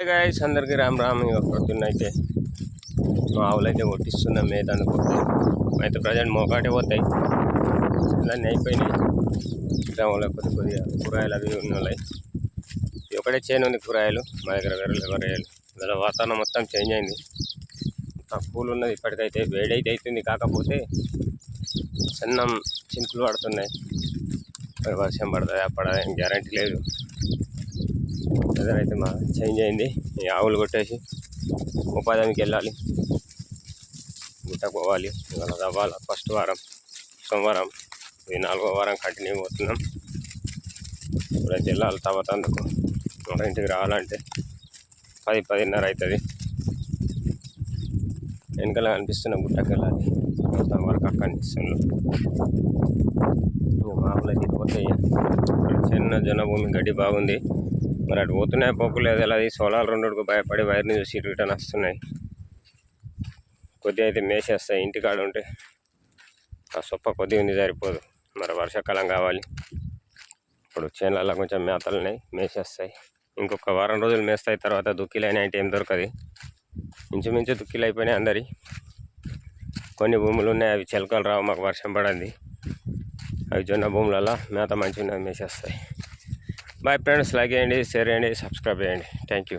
Guys అందరికీ రామ్ రామ్. ఇక పొద్దున్నైతే మా ఆవులైతే కొట్టిస్తున్నాం మేత అందుకోతాయి. అయితే ప్రజెంట్ మోకాటే పోతాయి, అన్నీ అయిపోయినాయి. గ్రామంలో కొద్దిగా కూరగాయలు అవి ఉన్నాయి. ఒకటే చేను ఉంది కూరగాయలు మా దగ్గర, వేరే కూరగాయలు. ఇలా వాతావరణం మొత్తం చేంజ్ అయింది. కూల్ ఉన్నది ఇప్పటికైతే, వేడైతే అవుతుంది. కాకపోతే సన్నం చినుకులు పడుతున్నాయి. వర్షం పడుతుందా పడదా గ్యారంటీ లేదు. వెదర్ అయితే మా చేంజ్ అయింది. ఈ ఆవులు కొట్టేసి ఉపాధికి వెళ్ళాలి, గుట్టకు పోవాలి. ఇవాళ రవ్వాల ఫస్ట్ వారం, సోమవారం, ఇది 4వ వారం కంటిన్యూ పోతున్నాం. ఇప్పుడైతే వెళ్ళాలి. తర్వాత అందుకు మన ఇంటికి రావాలంటే 10-10:30 అవుతుంది. వెనకాల కనిపిస్తున్న గుట్టకు వెళ్ళాలి. మొత్తం వరకు అక్కడ కనిపిస్తున్నాం. మామూలు అయితే పోతాయి. చిన్న జనభూమి గడ్డి బాగుంది. మరి అటు పోతున్నాయి పోకులేదు. ఎలా సోలార్ రెండుకు భయపడి వైర్ని చూసి రిటర్న్ వస్తున్నాయి. కొద్దిగా అయితే మేసేస్తాయి. ఇంటికాడ ఉంటే ఆ సొప్ప కొద్దిగా ఉంది, సరిపోదు. మరి వర్షాకాలం కావాలి. ఇప్పుడు చేనులలో కొంచెం మేతలు ఉన్నాయి, మేసేస్తాయి. ఇంకొక వారం రోజులు మేస్తాయి. తర్వాత దుక్కిలైన అంటే ఏం దొరకదు. ఇంచుమించు దుక్కిలు అయిపోయినాయి అందరి. కొన్ని భూములు ఉన్నాయి, అవి చిలకలు రావు, మాకు వర్షం పడింది. అవి జొన్న భూములలో మేత మంచిగా ఉన్నది, మేసేస్తాయి. బాయ్ ఫ్రెండ్స్, లైక్ చేయండి, షేర్ చేయండి, సబ్స్క్రైబ్ చేయండి. Thank you.